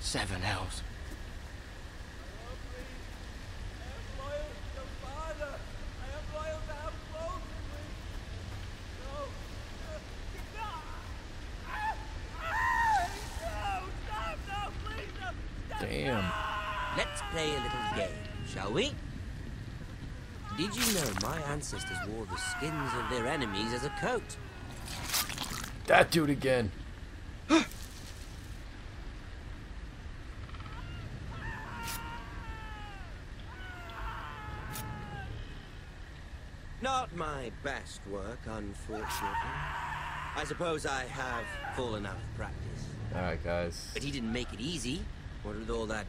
Seven hells. Damn. Let's play a little game, shall we? Did you know my ancestors wore the skins of their enemies as a coat? That dude again. Not my best work, unfortunately. I suppose I have fallen out of practice. Alright, guys. But he didn't make it easy. What with all that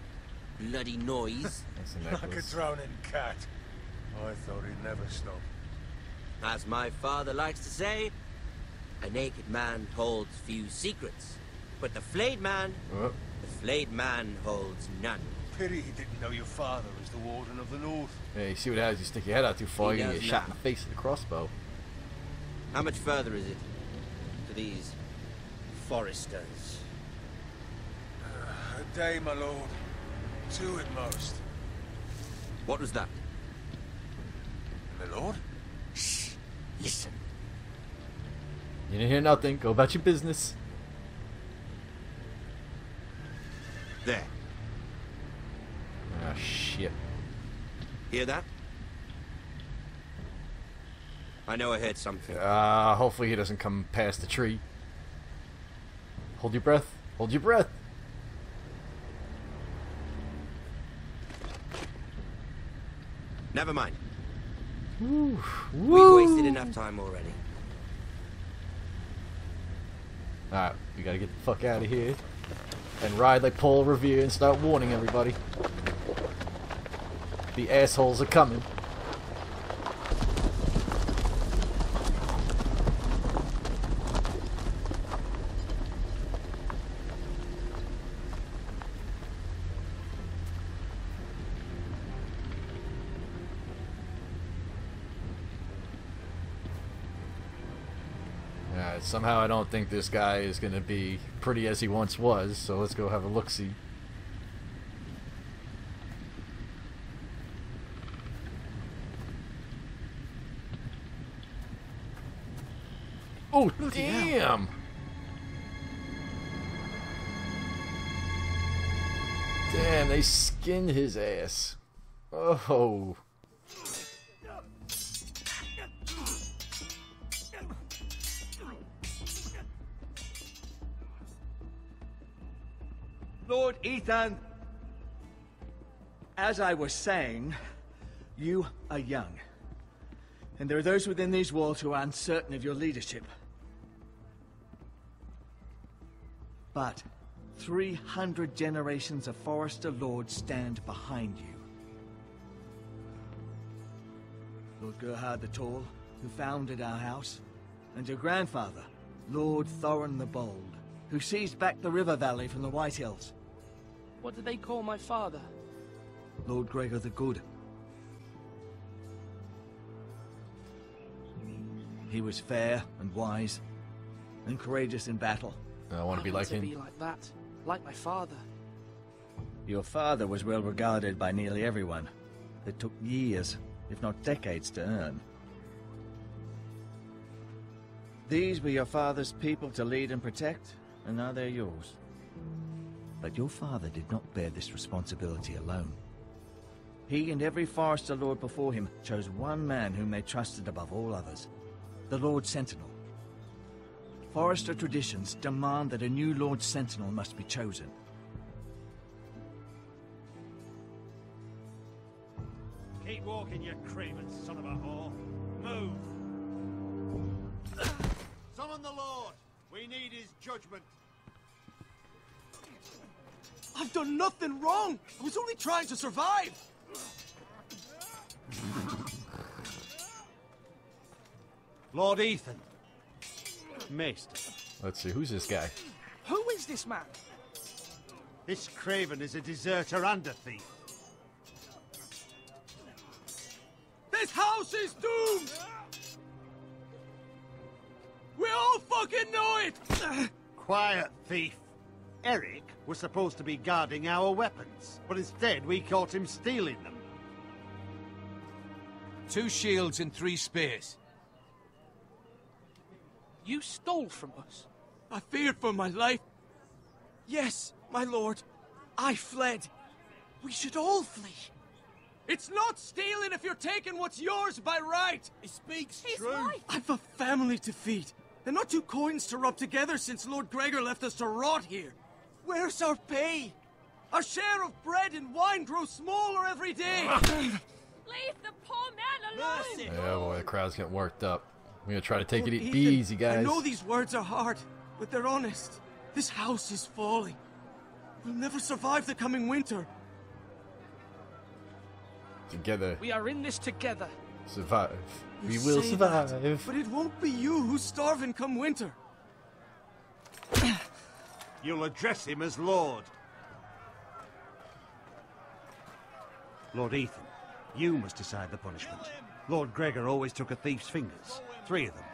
bloody noise? That's a Like a necklace. drowning cat. I thought he'd never stop. As my father likes to say, a naked man holds few secrets. But the flayed man holds none. Pity he didn't know your father was the Warden of the North. Yeah, you see what happens? You stick your head out too far, He you're gonna does get shot in now. the face with a crossbow. How much further is it to these Forresters? A day, my lord. 2 at most. What was that? My lord? Shh! Listen. You didn't hear nothing. Go about your business. There. Ah, shit. Hear that? I know I heard something. Hopefully he doesn't come past the tree. Hold your breath. Hold your breath. Never mind. Woo. We've wasted enough time already. Alright, we gotta get the fuck out of here. And ride like Paul Revere and start warning everybody. The assholes are coming. Somehow I don't think this guy is going to be pretty as he once was, so let's go have a look-see. Oh, damn! Damn, they skinned his ass. Oh. Lord Ethan, as I was saying, you are young. And there are those within these walls who are uncertain of your leadership. But 300 generations of Forrester lords stand behind you. Lord Gerhard the Tall, who founded our house, and your grandfather, Lord Thorin the Bold, who seized back the river valley from the White Hills. What did they call my father? Lord Gregor the Good. He was fair and wise, and courageous in battle. I want to be like him. be like that, like my father. Your father was well regarded by nearly everyone. It took years, if not decades, to earn. These were your father's people to lead and protect, and now they're yours. But your father did not bear this responsibility alone. He and every Forrester lord before him chose one man whom they trusted above all others, the Lord Sentinel. Forrester traditions demand that a new Lord Sentinel must be chosen. Keep walking, you craven son of a whore. Move! Summon the Lord! We need his judgment. I've done nothing wrong! I was only trying to survive! Lord Ethan. Maester. Let's see, who's this guy? Who is this man? This craven is a deserter and a thief. This house is doomed! fucking know it! Quiet, thief. Eric was supposed to be guarding our weapons, but instead we caught him stealing them. 2 shields and 3 spears. You stole from us. I feared for my life. Yes, my lord. I fled. We should all flee. It's not stealing if you're taking what's yours by right. He speaks He's true. right. I've a family to feed, and not 2 coins to rub together since Lord Gregor left us to rot here. Where's our pay? Our share of bread and wine grows smaller every day. Leave the poor man alone. Mercy. Yeah, boy, the crowd's getting worked up. We're gonna try to take Lord it Ethan, easy, guys. I know these words are hard, but they're honest. This house is falling. We'll never survive the coming winter. Together, We are in this together. survive. You We will say that, survive. but it won't be you who's starving come winter. You'll address him as Lord. Lord Ethan, you must decide the punishment. Lord Gregor always took a thief's fingers. 3 of them.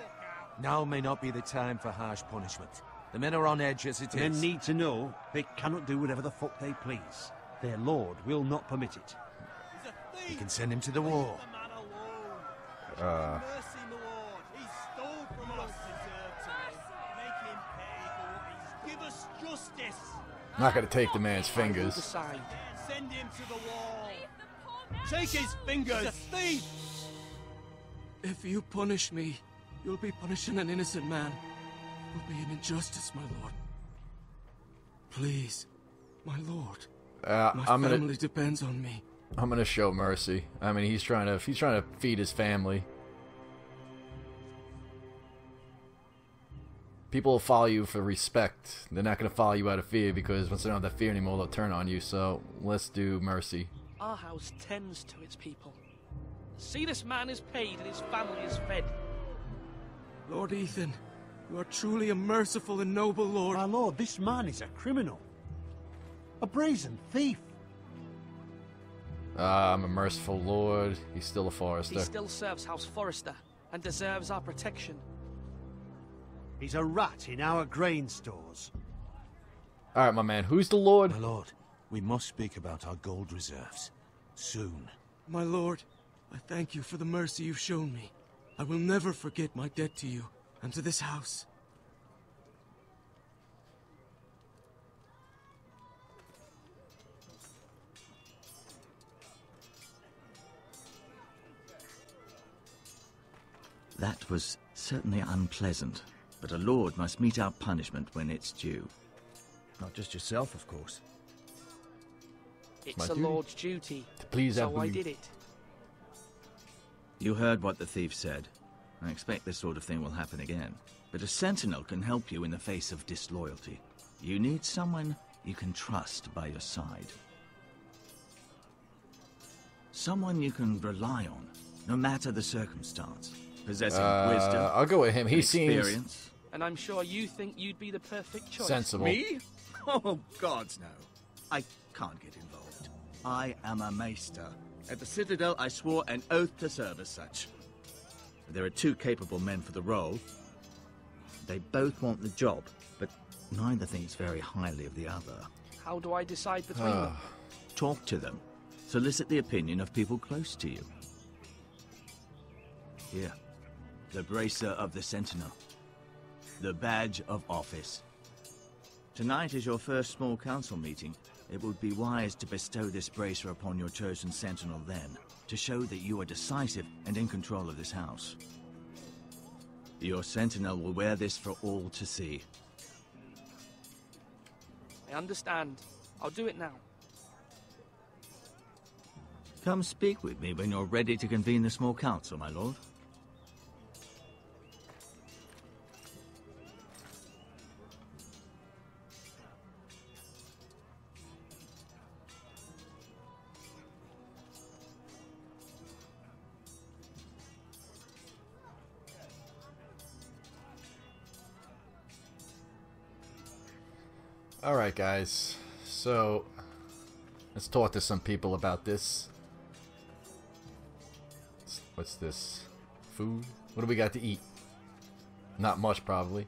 Now may not be the time for harsh punishment. The men are on edge as it Men is. need to know they cannot do whatever the fuck they please. Their lord will not permit it. He's a thief. You can send him to the wall. Leave the man alone. Mercy, my lord. He stole from us. Deserves it. Make him pay for what he's. Give us justice. I'm not gonna take the man's I will fingers. decide. Send him to the wall. Leave the poor man Take his alone. fingers. He's a thief. If you punish me, you'll be punishing an innocent man. It will be an injustice, my lord. Please, my lord. My I'm family gonna depends on me. show mercy. I mean, he's trying to feed his family. People will follow you for respect. They're not gonna follow you out of fear, because once they don't have that fear anymore, they'll turn on you. So let's do mercy. Our house tends to its people. See, this man is paid and his family is fed. Lord Ethan, you are truly a merciful and noble lord. My lord, this man is a criminal. A brazen thief. I'm a merciful lord. He's still a He Forrester. still serves House Forrester and deserves our protection. He's a rat in our grain stores. All right, my man. Who's the lord? My lord, we must speak about our gold reserves. Soon. My lord, I thank you for the mercy you've shown me. I will never forget my debt to you and to this house. That was certainly unpleasant, but a lord must mete out punishment when it's due. Not just yourself, of course. It's my a duty. lord's duty, To please so I Abu. did it. You heard what the thief said. I expect this sort of thing will happen again. But a sentinel can help you in the face of disloyalty. You need someone you can trust by your side. Someone you can rely on, no matter the circumstance. Possessing wisdom, I'll go with him. He and seems experience. And I'm sure you think you'd be the perfect choice. sensible. Me? Oh, gods no. I can't get involved. I am a maester. At the Citadel, I swore an oath to serve as such. There are 2 capable men for the role. They both want the job, but neither thinks very highly of the other. How do I decide between them? Talk to them. Solicit the opinion of people close to you. Here, the bracer of the Sentinel. The badge of office. Tonight is your first small council meeting. It would be wise to bestow this bracer upon your chosen sentinel then, to show that you are decisive and in control of this house. Your sentinel will wear this for all to see. I understand. I'll do it now. Come speak with me when you're ready to convene the small council, my lord. Alright, guys. So, let's talk to some people about this. What's this? Food? What do we got to eat? Not much, probably.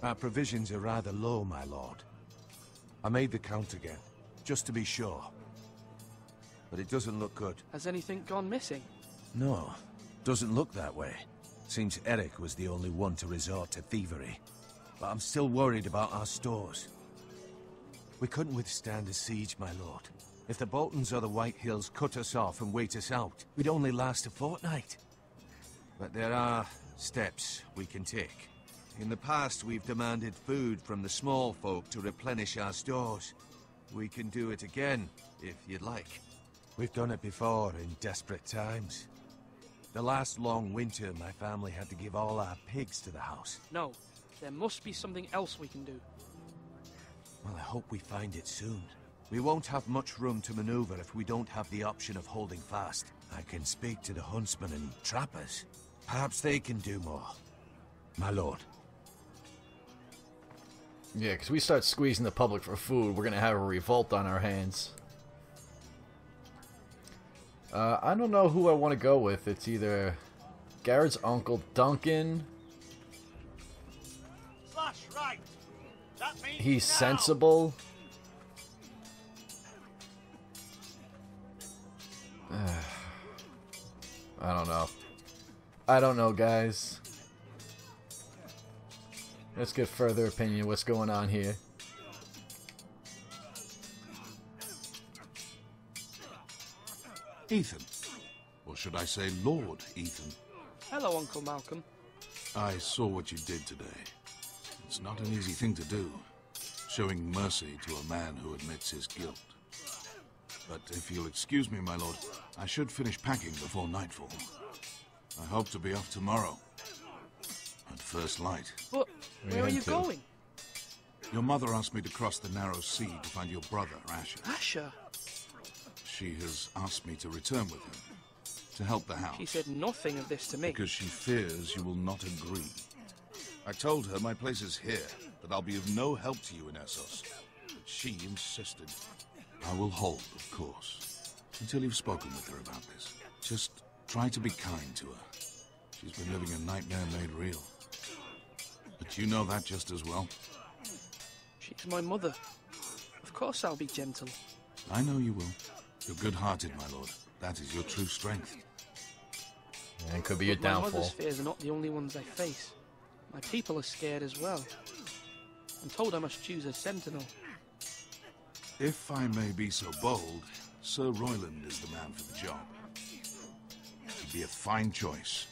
Our provisions are rather low, my lord. I made the count again, just to be sure. But it doesn't look good. Has anything gone missing? No, doesn't look that way. Seems Eric was the only one to resort to thievery. But I'm still worried about our stores. We couldn't withstand a siege, my lord. If the Boltons or the White Hills cut us off and wait us out, we'd only last a fortnight. But there are steps we can take. In the past, we've demanded food from the small folk to replenish our stores. We can do it again, if you'd like. We've done it before in desperate times. The last long winter, my family had to give all our pigs to the house. No, there must be something else we can do. Well, I hope we find it soon. We won't have much room to maneuver if we don't have the option of holding fast. I can speak to the huntsmen and trappers. Perhaps they can do more. My lord. Yeah, because we start squeezing the public for food, we're going to have a revolt on our hands. I don't know who I want to go with. It's either Garrett's uncle, Duncan. Slash right. That means He's now. sensible. I don't know. I don't know, guys. Let's get further opinion of what's going on here. Ethan. Or should I say Lord Ethan? Hello, Uncle Malcolm. I saw what you did today. It's not an easy thing to do, showing mercy to a man who admits his guilt. But if you'll excuse me, my lord, I should finish packing before nightfall. I hope to be off tomorrow. At first light. But where are you going? Your mother asked me to cross the narrow sea to find your brother, Asher. Asher? She has asked me to return with him, to help the house. She said nothing of this to me. Because she fears you will not agree. I told her my place is here, that I'll be of no help to you in Essos. But she insisted. I will hold, of course, until you've spoken with her about this. Just try to be kind to her. She's been living a nightmare made real. But you know that just as well. She's my mother. Of course I'll be gentle. I know you will. You're good-hearted, my lord. That is your true strength. And it could be a But my downfall. mother's fears are not the only ones I face. My people are scared as well. I'm told I must choose a sentinel. If I may be so bold, Sir Royland is the man for the job. He'd be a fine choice.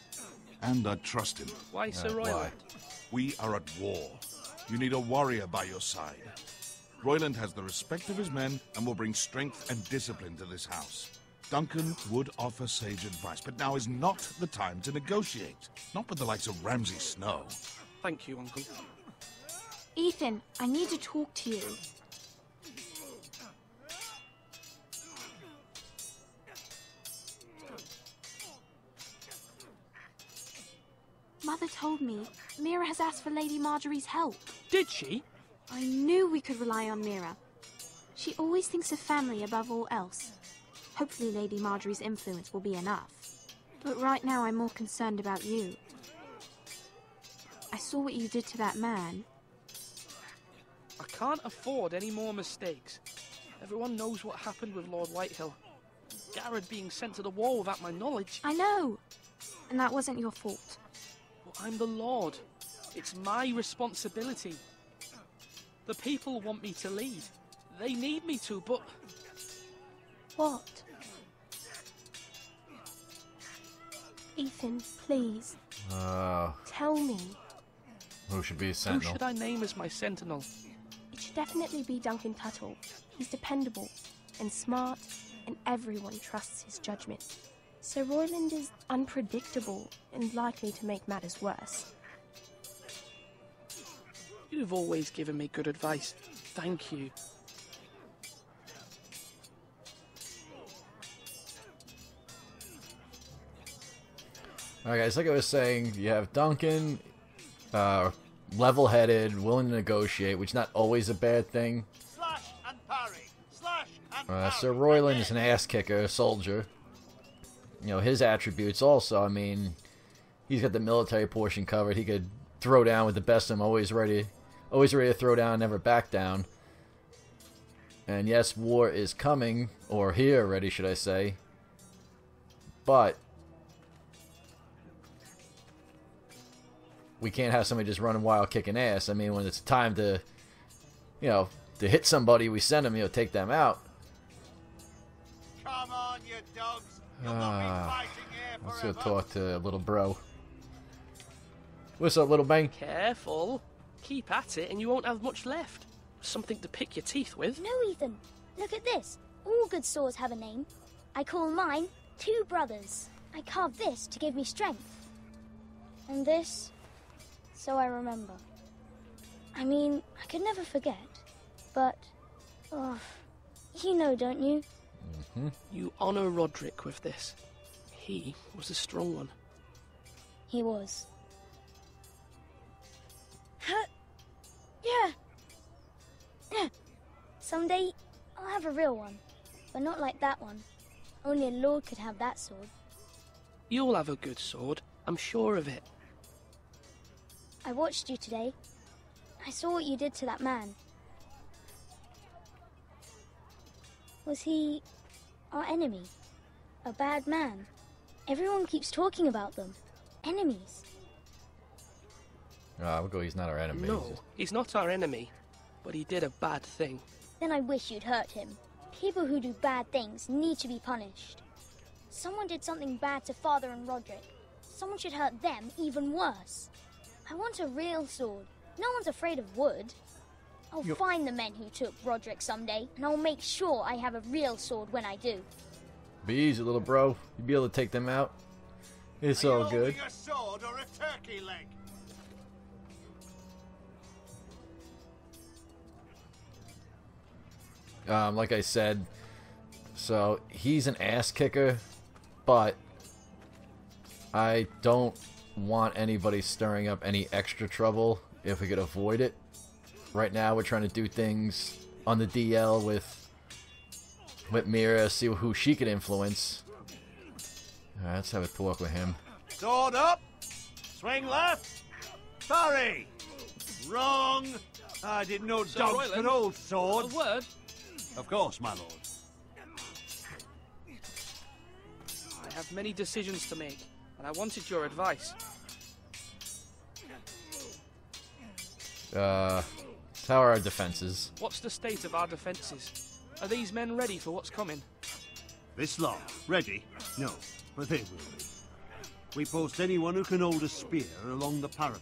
And I'd trust him. Why Sir Royland? We are at war. You need a warrior by your side. Royland has the respect of his men and will bring strength and discipline to this house. Duncan would offer sage advice, but now is not the time to negotiate. Not with the likes of Ramsay Snow. Thank you, Uncle. Ethan, I need to talk to you. Mother told me Mira has asked for Lady Marjorie's help. Did she? I knew we could rely on Mira. She always thinks of family above all else. Hopefully Lady Marjorie's influence will be enough. But right now I'm more concerned about you. I saw what you did to that man. I can't afford any more mistakes. Everyone knows what happened with Lord Whitehill. Garrett being sent to the war without my knowledge. I know. And that wasn't your fault. But I'm the Lord. It's my responsibility. The people want me to lead. They need me to, but... What? Ethan, please. Tell me. Who should be a Who sentinel? should I name as my sentinel? It should definitely be Duncan Tuttle. He's dependable and smart, and everyone trusts his judgment. Sir Royland is unpredictable and likely to make matters worse. You've always given me good advice. Thank you. Alright guys, like I was saying, you have Duncan, level-headed, willing to negotiate, which is not always a bad thing. Slash and parry. Slash and parry. Sir Royland is an ass-kicker, a soldier. You know, his attributes also, I mean, he's got the military portion covered. He could throw down with the best of them, always ready. always ready to throw down, never back down. And yes, war is coming, or here already, should I say. But we can't have somebody just running wild, kicking ass. I mean, when it's time to, you know, to hit somebody, we send them, you know, take them out. Come on, you dogs. You'll not be fighting here Let's go forever. talk to little bro. What's up, little bang? Careful. Keep at it and you won't have much left. Something to pick your teeth with. No, Ethan. Look at this. All good swords have a name. I call mine Two Brothers. I carved this to give me strength. And this, so I remember. I mean, I could never forget. But, oh, you know, don't you? Mm-hmm. You honor Roderick with this. He was a strong one. He was. Yeah. Someday, I'll have a real one. But not like that one. Only a lord could have that sword. You'll have a good sword. I'm sure of it. I watched you today. I saw what you did to that man. Was he our enemy? A bad man? Everyone keeps talking about them. Enemies. We'll go, he's not our enemy. No, he's not our enemy. But he did a bad thing. Then I wish you'd hurt him. People who do bad things need to be punished. Someone did something bad to Father and Roderick. Someone should hurt them even worse. I want a real sword. No one's afraid of wood. I'll find the men who took Roderick someday, and I'll make sure I have a real sword when I do. Be easy, little bro. You'll be able to take them out. It's all good. A sword or a turkey leg? Like I said, so he's an ass kicker, but I don't want anybody stirring up any extra trouble if we could avoid it. Right now we're trying to do things on the DL with Mira, see who she could influence. Alright, let's have a talk with him. Sword up. Swing left. Parry. Wrong. I didn't know Sir dogs Royland, could hold swords. A word? Of course, my lord. I have many decisions to make, and I wanted your advice. How are our defenses? What's the state of our defences? Are these men ready for what's coming? This lot, ready? No, but they will be. We post anyone who can hold a spear along the parapet,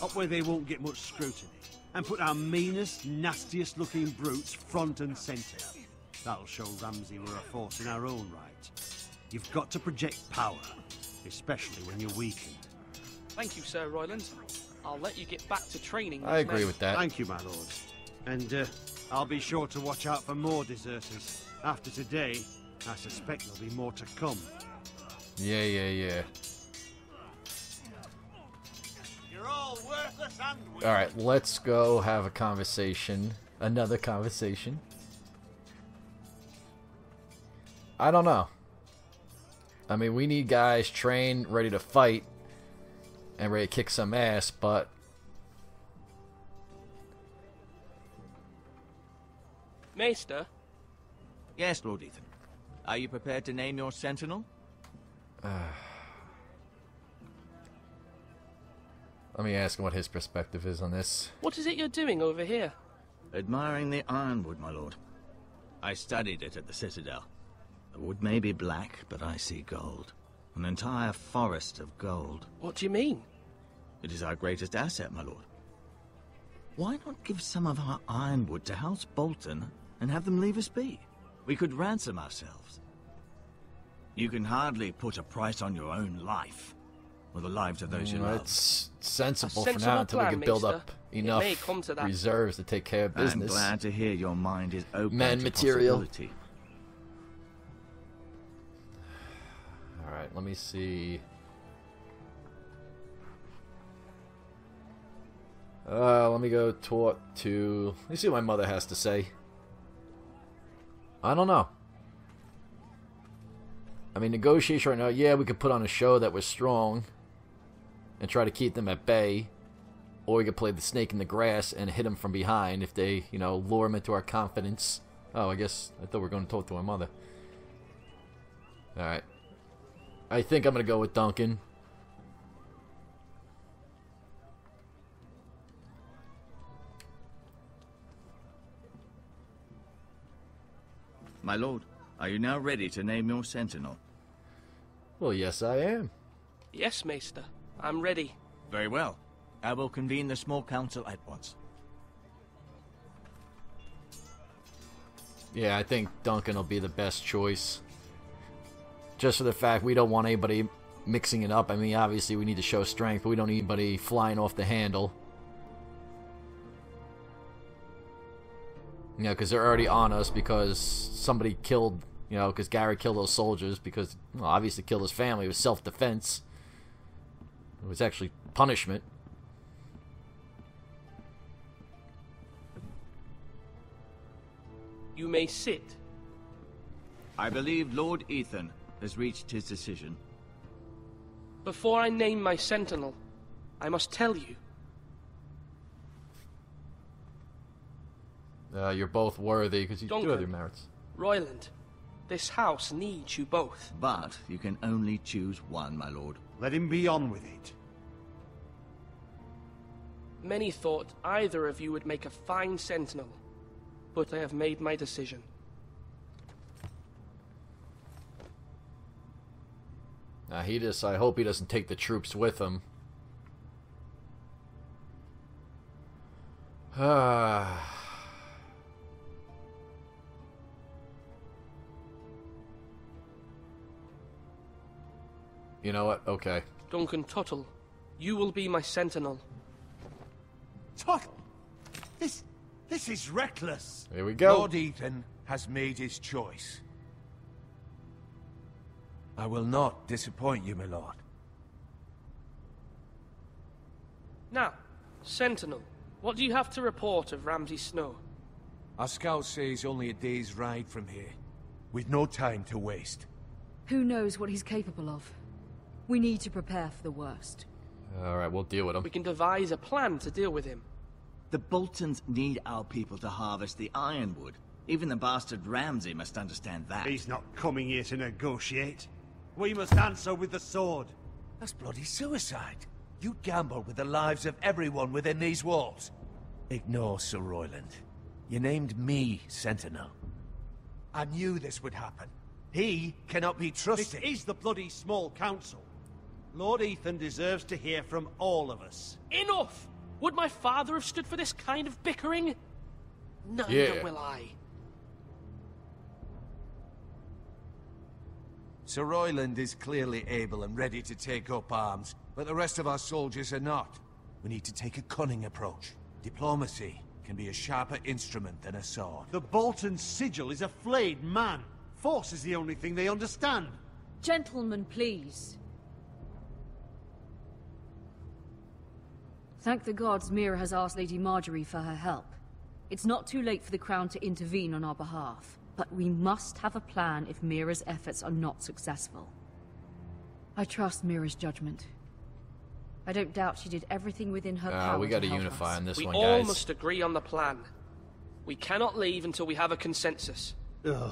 up where they won't get much scrutiny, and put our meanest, nastiest looking brutes front and centre. That'll show Ramsay we're a force in our own right. You've got to project power, especially when you're weakened. Thank you, Sir Royland. I'll let you get back to training. I agree with that. Thank you, my lord. And I'll be sure to watch out for more deserters. After today, I suspect there'll be more to come. Yeah. You're all worthless and weak. Alright, let's go have a conversation. Another conversation. I don't know. I mean, we need guys trained, ready to fight, and ready to kick some ass, but... Maester? Yes, Lord Ethan. Are you prepared to name your sentinel? Let me ask him what his perspective is on this. What is it you're doing over here? Admiring the ironwood, my lord. I studied it at the Citadel. The wood may be black, but I see gold. An entire forest of gold. What do you mean? It is our greatest asset, my lord. Why not give some of our ironwood to House Bolton and have them leave us be? We could ransom ourselves. You can hardly put a price on your own life, or the lives of those you love. It's sensible for sensible now until we plan, can build Maester. up It enough may come to that. reserves to take care of business. I'm glad to hear your mind is open Men to material. possibility. Alright, let me see. Let me go talk to... Let me see what my mother has to say. I don't know. I mean, negotiation right now, yeah, we could put on a show that was strong and try to keep them at bay. Or we could play the snake in the grass and hit them from behind if they, you know, lure them into our confidence. Oh, I thought we were going to talk to our mother. Alright. I think I'm going to go with Duncan. My lord, are you now ready to name your sentinel? Well, yes, I am. Yes, Maester. I'm ready. Very well. I will convene the small council at once. Yeah, I think Duncan will be the best choice. Just for the fact we don't want anybody mixing it up. I mean, obviously we need to show strength, but we don't need anybody flying off the handle. You know, because they're already on us because somebody killed, you know, because Gary killed those soldiers because, well, obviously killed his family. It was self-defense. It was actually punishment. You may sit. I believe Lord Ethan has reached his decision. Before I name my sentinel, I must tell you. You're both worthy because you do have your merits. Royland, this house needs you both. But you can only choose one, my lord. Let him be on with it. Many thought either of you would make a fine sentinel, but I have made my decision. I hope he doesn't take the troops with him. You know what? Okay. Duncan Tuttle, you will be my sentinel. Tuttle? This is reckless. Here we go. Lord Ethan has made his choice. I will not disappoint you, my lord. Now, Sentinel, what do you have to report of Ramsay Snow? Our scouts say he's only a day's ride from here, with no time to waste. Who knows what he's capable of? We need to prepare for the worst. Alright, we'll deal with him. We can devise a plan to deal with him. The Boltons need our people to harvest the ironwood. Even the bastard Ramsay must understand that. He's not coming here to negotiate. We must answer with the sword. That's bloody suicide. You gamble with the lives of everyone within these walls. Ignore Sir Royland. You named me Sentinel. I knew this would happen. He cannot be trusted. This is the bloody small council. Lord Ethan deserves to hear from all of us. Enough! Would my father have stood for this kind of bickering? Neither will I. Sir Royland is clearly able and ready to take up arms, but the rest of our soldiers are not. We need to take a cunning approach. Diplomacy can be a sharper instrument than a sword. The Bolton sigil is a flayed man. Force is the only thing they understand. Gentlemen, please. Thank the gods Mira has asked Lady Marjorie for her help. It's not too late for the Crown to intervene on our behalf, but we must have a plan if Mira's efforts are not successful. I trust Mira's judgment. I don't doubt she did everything within her power. We gotta to help unify us. on this we one, all guys. must agree on the plan. We cannot leave until we have a consensus. Ugh.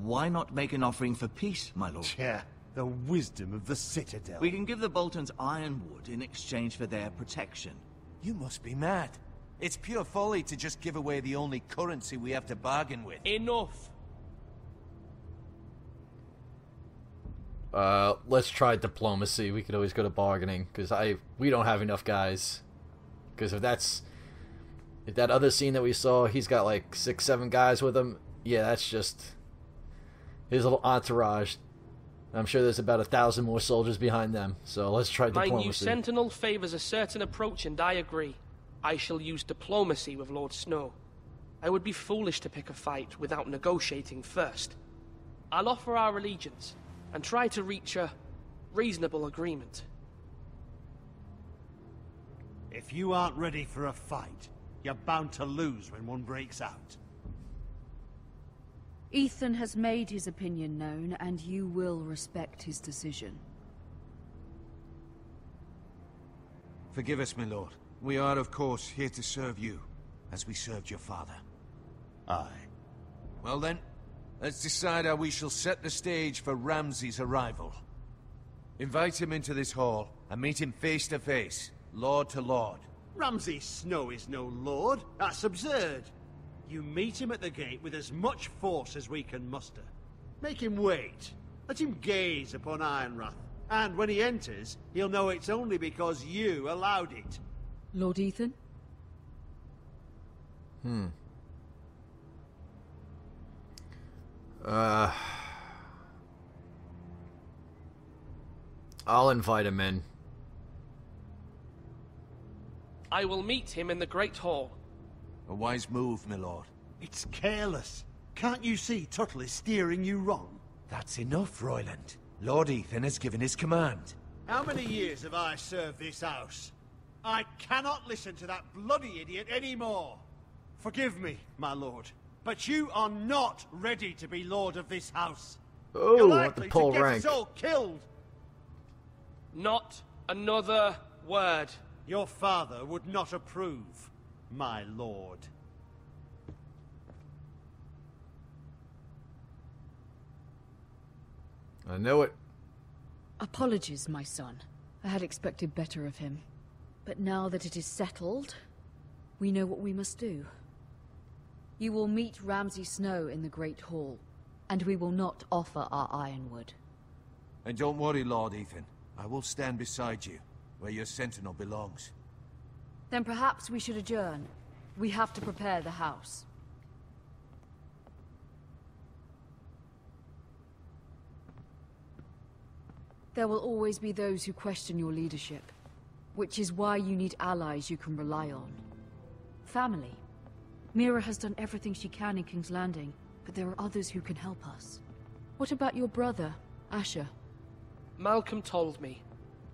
Why not make an offering for peace, my lord? Yeah, the wisdom of the Citadel. We can give the Boltons ironwood in exchange for their protection. You must be mad. It's pure folly to just give away the only currency we have to bargain with. Enough! Let's try diplomacy. We could always go to bargaining, because we don't have enough guys. Because if that other scene that we saw, he's got like 6-7 guys with him. Yeah, that's just his little entourage. I'm sure there's about 1,000 more soldiers behind them. So let's try diplomacy. My new sentinel favors a certain approach, and I agree. I shall use diplomacy with Lord Snow. I would be foolish to pick a fight without negotiating first. I'll offer our allegiance and try to reach a reasonable agreement. If you aren't ready for a fight, you're bound to lose when one breaks out. Ethan has made his opinion known, and you will respect his decision. Forgive us, my lord. We are, of course, here to serve you, as we served your father. Aye. Well then, let's decide how we shall set the stage for Ramsay's arrival. Invite him into this hall, and meet him face to face, lord to lord. Ramsay Snow is no lord. That's absurd. You meet him at the gate with as much force as we can muster. Make him wait. Let him gaze upon Ironrath. And when he enters, he'll know it's only because you allowed it. Lord Ethan? I'll invite him in. I will meet him in the Great Hall. A wise move, my lord. It's careless. Can't you see Tuttle is steering you wrong? That's enough, Royland. Lord Ethan has given his command. How many years have I served this house? I cannot listen to that bloody idiot anymore. Forgive me, my lord, but you are not ready to be lord of this house. You're Oh, likely at the to pole get rank. us all killed. Not another word. Your father would not approve, my lord. I knew it. Apologies, my son. I had expected better of him. But now that it is settled, we know what we must do. You will meet Ramsay Snow in the Great Hall, and we will not offer our ironwood. And don't worry, Lord Ethan. I will stand beside you, where your sentinel belongs. Then perhaps we should adjourn. We have to prepare the house. There will always be those who question your leadership, which is why you need allies you can rely on. Family. Mira has done everything she can in King's Landing, but there are others who can help us. What about your brother, Asher? Malcolm told me.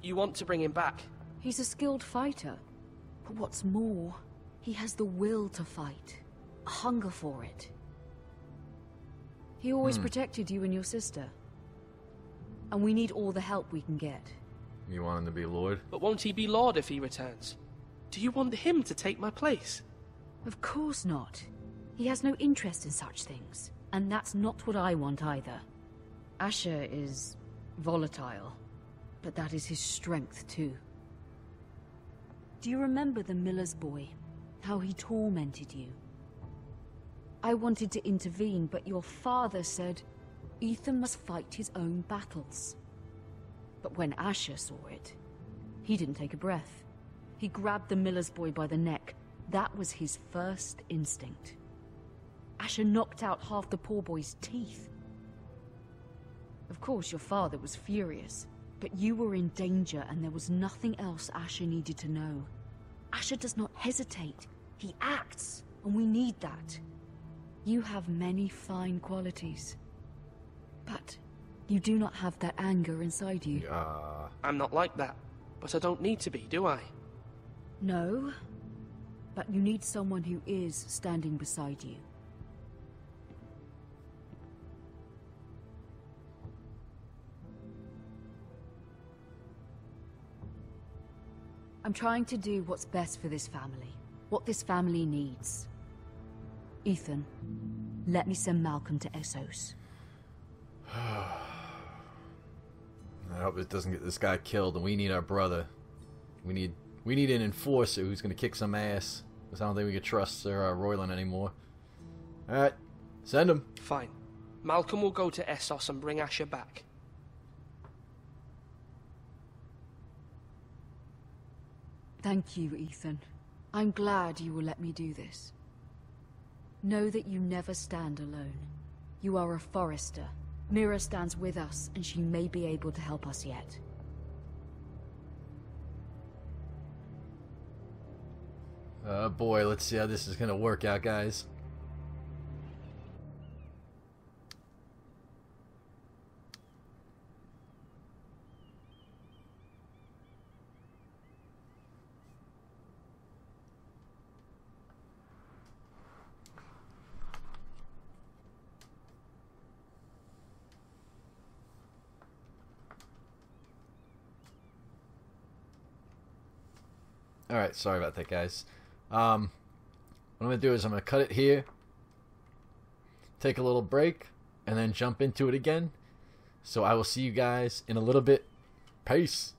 You want to bring him back. He's a skilled fighter. But what's more, he has the will to fight. A hunger for it. He always protected you and your sister. And we need all the help we can get. You want him to be Lord? But won't he be Lord if he returns? Do you want him to take my place? Of course not. He has no interest in such things. And that's not what I want either. Asher is volatile. But that is his strength too. Do you remember the miller's boy? How he tormented you? I wanted to intervene, but your father said Ethan must fight his own battles. But when Asher saw it, he didn't take a breath. He grabbed the miller's boy by the neck. That was his first instinct. Asher knocked out half the poor boy's teeth. Of course, your father was furious, but you were in danger and there was nothing else Asher needed to know. Asher does not hesitate. He acts, and we need that. You have many fine qualities. But you do not have that anger inside you. I'm not like that, but I don't need to be, do I? No, but you need someone who is standing beside you. I'm trying to do what's best for this family, what this family needs. Ethan, let me send Malcolm to Essos. I hope it doesn't get this guy killed, and we need our brother. We need an enforcer who's gonna kick some ass. Because I don't think we can trust Sir Royland anymore. Alright, send him. Fine. Malcolm will go to Essos and bring Asher back. Thank you, Ethan. I'm glad you will let me do this. Know that you never stand alone. You are a Forrester. Mira stands with us, and she may be able to help us yet. Oh boy, let's see how this is gonna work out, guys. Alright, sorry about that, guys. What I'm going to do is I'm going to cut it here, take a little break, and then jump into it again. So I will see you guys in a little bit. Peace.